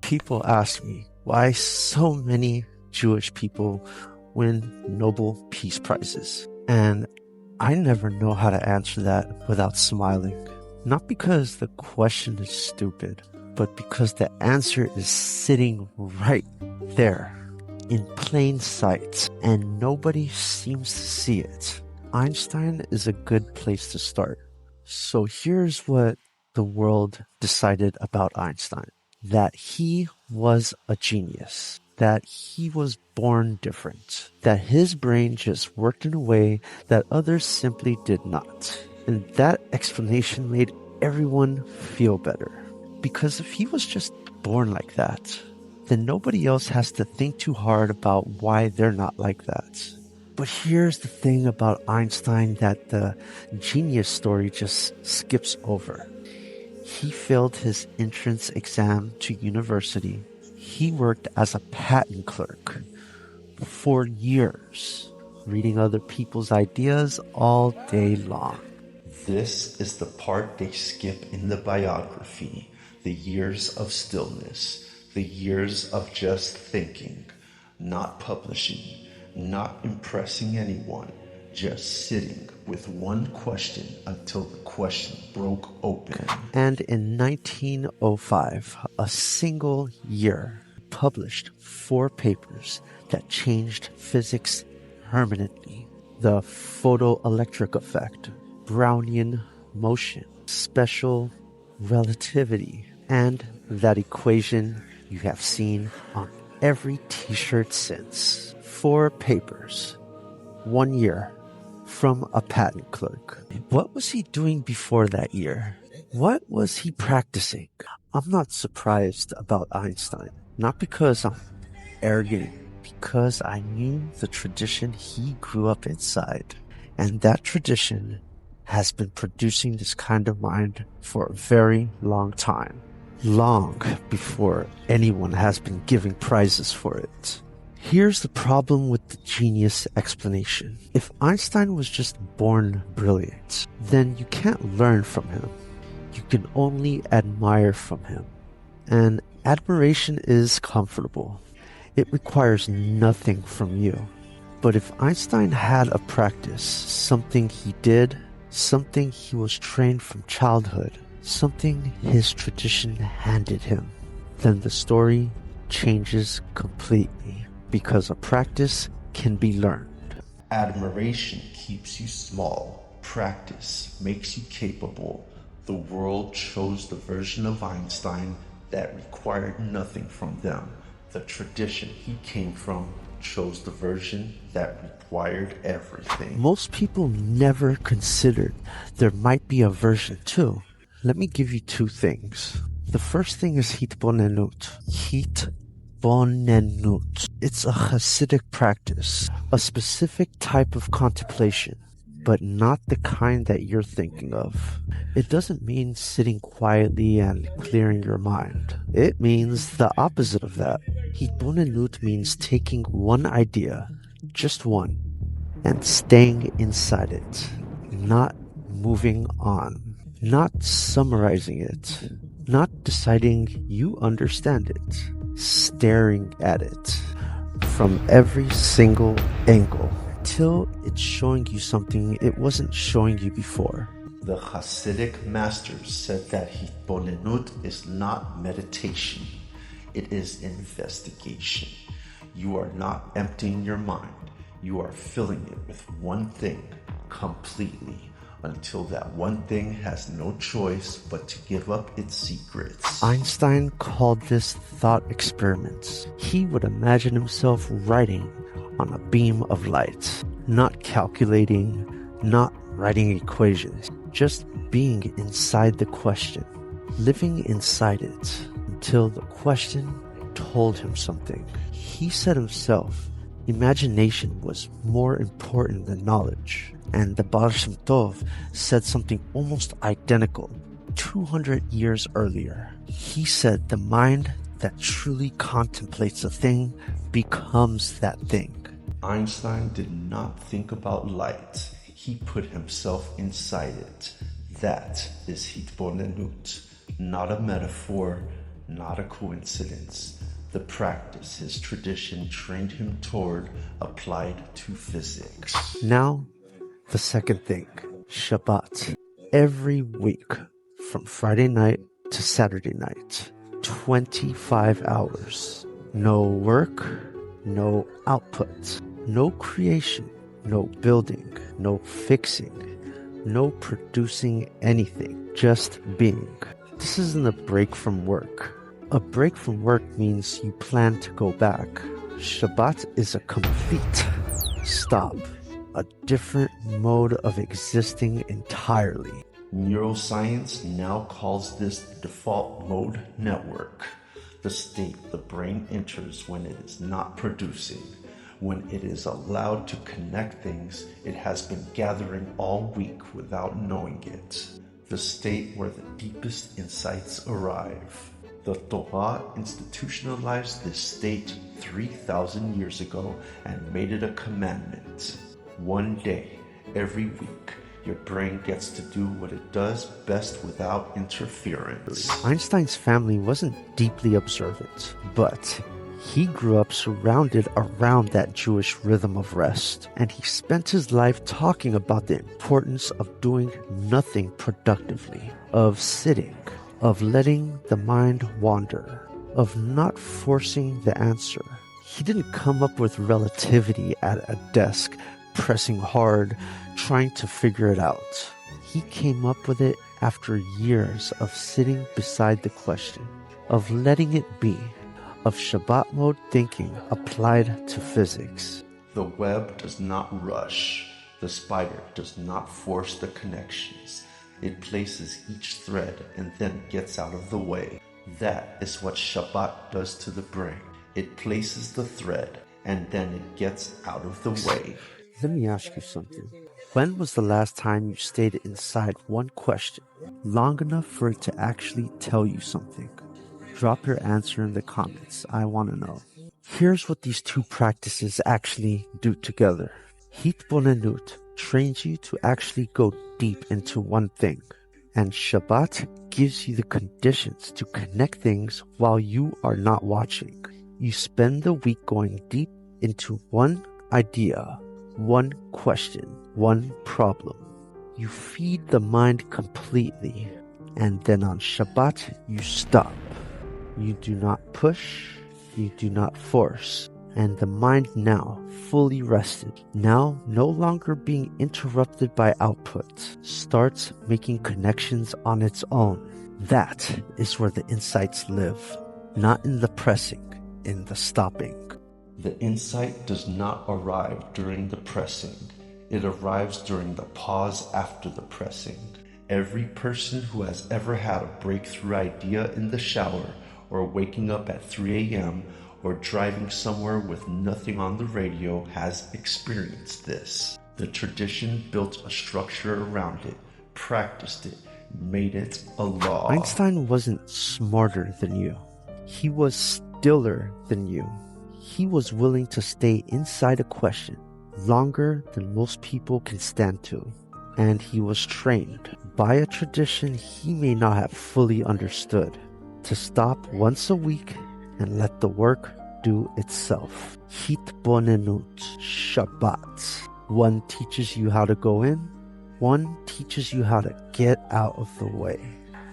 People ask me why so many Jewish people win Nobel Peace Prizes. And I never know how to answer that without smiling. Not because the question is stupid, but because the answer is sitting right there in plain sight and nobody seems to see it. Einstein is a good place to start. So here's what the world decided about Einstein. That he was a genius. That he was born different. That his brain just worked in a way that others simply did not. And that explanation made everyone feel better. Because if he was just born like that, then nobody else has to think too hard about why they're not like that. But here's the thing about Einstein that the genius story just skips over. He failed his entrance exam to university. He worked as a patent clerk for years, reading other people's ideas all day long. This is the part they skip in the biography, the years of stillness, the years of just thinking, not publishing, not impressing anyone, just sitting with one question until the question broke open. And in 1905, a single year, published 4 papers that changed physics permanently. The photoelectric effect, Brownian motion, special relativity, and that equation you have seen on every t-shirt since. 4 papers, 1 year, from a patent clerk. What was he doing before that year? What was he practicing? I'm not surprised about Einstein. Not because I'm arrogant, because I knew the tradition he grew up inside. And that tradition has been producing this kind of mind for a very long time. Long before anyone has been giving prizes for it. Here's the problem with the genius explanation. If Einstein was just born brilliant, then you can't learn from him. You can only admire from him. And admiration is comfortable. It requires nothing from you. But if Einstein had a practice, something he did, something he was trained from childhood, something his tradition handed him, then the story changes completely. Because a practice can be learned. Admiration keeps you small. Practice makes you capable. The world chose the version of Einstein that required nothing from them. The tradition he came from chose the version that required everything. Most people never considered there might be a version 2. Let me give you 2 things. The first thing is Hitbonenut. Hitbonenut. It's a Chassidic practice, a specific type of contemplation, but not the kind that you're thinking of. It doesn't mean sitting quietly and clearing your mind. It means the opposite of that. Hitbonenut means taking one idea, just one, and staying inside it, not moving on, not summarizing it, not deciding you understand it, staring at it from every single angle till it's showing you something it wasn't showing you before. The Chassidic masters said that Hitbonenut is not meditation, it is investigation. You are not emptying your mind, you are filling it with one thing completely until that one thing has no choice but to give up its secrets. Einstein called this thought experiments. He would imagine himself writing on a beam of light, not calculating, not writing equations, just being inside the question, living inside it until the question told him something. He said himself, imagination was more important than knowledge. And the Baal Shem Tov said something almost identical 200 years earlier. He said the mind that truly contemplates a thing becomes that thing. Einstein did not think about light. He put himself inside it. That is Hitbonenut. Not a metaphor, not a coincidence. The practice his tradition trained him toward applied to physics. Now, the second thing, Shabbat. Every week, from Friday night to Saturday night, 25 hours. No work, no output, no creation, no building, no fixing, no producing anything, just being. This isn't a break from work. A break from work means you plan to go back. Shabbat is a complete stop, a different mode of existing entirely. Neuroscience now calls this the default mode network, the state the brain enters when it is not producing, when it is allowed to connect things it has been gathering all week without knowing it, the state where the deepest insights arrive. The Torah institutionalized this state 3,000 years ago and made it a commandment. One day, every week, your brain gets to do what it does best without interference. Einstein's family wasn't deeply observant, but he grew up surrounded around that Jewish rhythm of rest, and he spent his life talking about the importance of doing nothing productively, of sitting, of letting the mind wander, of not forcing the answer. He didn't come up with relativity at a desk, pressing hard, trying to figure it out. He came up with it after years of sitting beside the question, of letting it be, of Shabbat mode thinking applied to physics. The web does not rush. The spider does not force the connections. It places each thread and then gets out of the way. That is what Shabbat does to the brain. It places the thread and then it gets out of the way. Let me ask you something. When was the last time you stayed inside one question long enough for it to actually tell you something? Drop your answer in the comments. I want to know. Here's what these two practices actually do together. Hitbonenut trains you to actually go deep into one thing, and Shabbat gives you the conditions to connect things while you are not watching. You spend the week going deep into one idea, one question, one problem. You feed the mind completely, and then on Shabbat you stop. You do not push, you do not force, and the mind now fully rested, now no longer being interrupted by output, starts making connections on its own. That is where the insights live, not in the pressing, in the stopping. The insight does not arrive during the pressing. It arrives during the pause after the pressing. Every person who has ever had a breakthrough idea in the shower, or waking up at 3 a.m., or driving somewhere with nothing on the radio has experienced this. The tradition built a structure around it, practiced it, made it a law. Einstein wasn't smarter than you. He was stiller than you. He was willing to stay inside a question longer than most people can stand to. And he was trained by a tradition he may not have fully understood to stop once a week and let the work do itself. Hitbonenut, Shabbat. One teaches you how to go in, one teaches you how to get out of the way.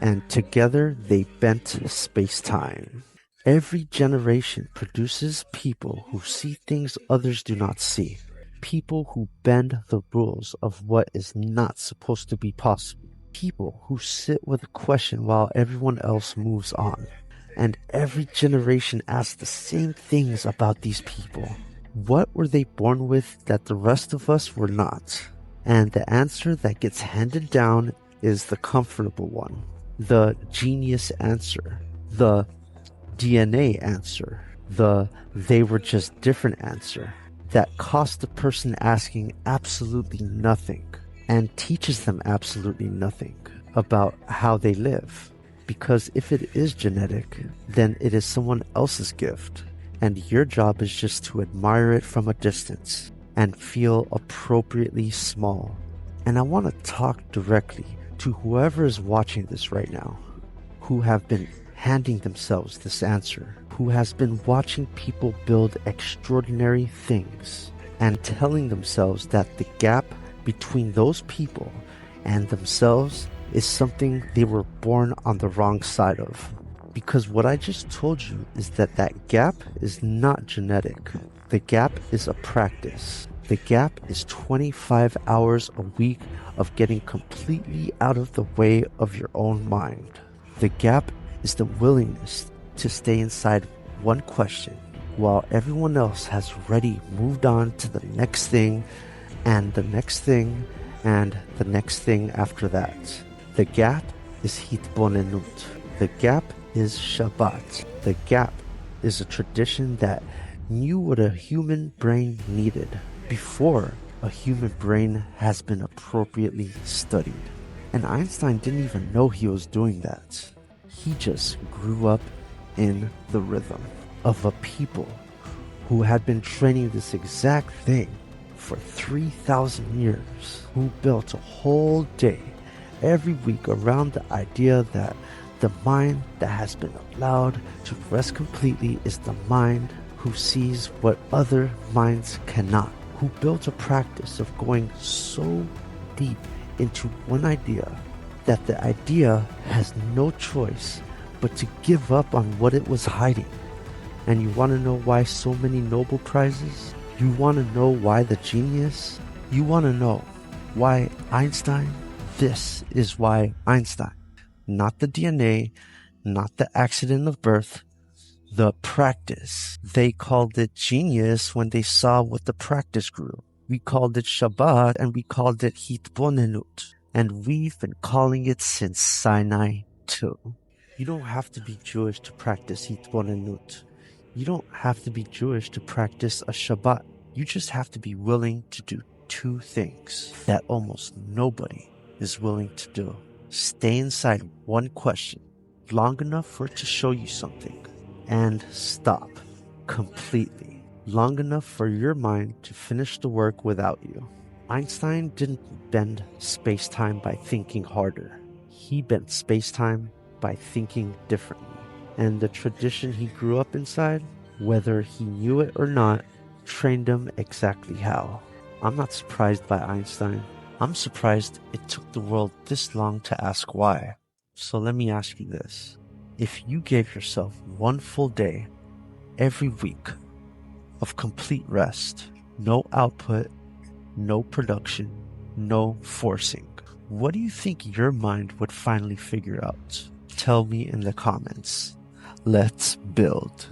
And together they bent space-time. Every generation produces people who see things others do not see. People who bend the rules of what is not supposed to be possible. People who sit with a question while everyone else moves on. And every generation asks the same things about these people. What were they born with that the rest of us were not? And the answer that gets handed down is the comfortable one. The genius answer. The DNA answer. The they were just different answer. That costs the person asking absolutely nothing and teaches them absolutely nothing about how they live. Because if it is genetic, then it is someone else's gift, and your job is just to admire it from a distance and feel appropriately small. And I want to talk directly to whoever is watching this right now, who have been handing themselves this answer, who has been watching people build extraordinary things and telling themselves that the gap between those people and themselves is something they were born on the wrong side of. Because what I just told you is that gap is not genetic. The gap is a practice. The gap is 25 hours a week of getting completely out of the way of your own mind. The gap is the willingness to stay inside one question while everyone else has already moved on to the next thing and the next thing and the next thing after that. The gap is Hitbonenut. The gap is Shabbat. The gap is a tradition that knew what a human brain needed before a human brain has been appropriately studied. And Einstein didn't even know he was doing that. He just grew up in the rhythm of a people who had been training this exact thing for 3,000 years, who built a whole day every week around the idea that the mind that has been allowed to rest completely is the mind who sees what other minds cannot, who built a practice of going so deep into one idea that the idea has no choice but to give up on what it was hiding. And you want to know why so many Nobel Prizes? You want to know why the genius? You want to know why Einstein? This is why Einstein. Not the DNA, not the accident of birth, the practice. They called it genius when they saw what the practice grew. We called it Shabbat and we called it Hitbonenut. And we've been calling it since Sinai too. You don't have to be Jewish to practice Hitbonenut. You don't have to be Jewish to practice a Shabbat. You just have to be willing to do two things that almost nobody is willing to do. Stay inside one question long enough for it to show you something, and stop completely long enough for your mind to finish the work without you. Einstein didn't bend space-time by thinking harder. He bent space-time by thinking differently. And the tradition he grew up inside, whether he knew it or not, trained him exactly how. I'm not surprised by Einstein. I'm surprised it took the world this long to ask why. So let me ask you this. If you gave yourself one full day every week of complete rest, no output, no production, no forcing, what do you think your mind would finally figure out? Tell me in the comments. Let's build.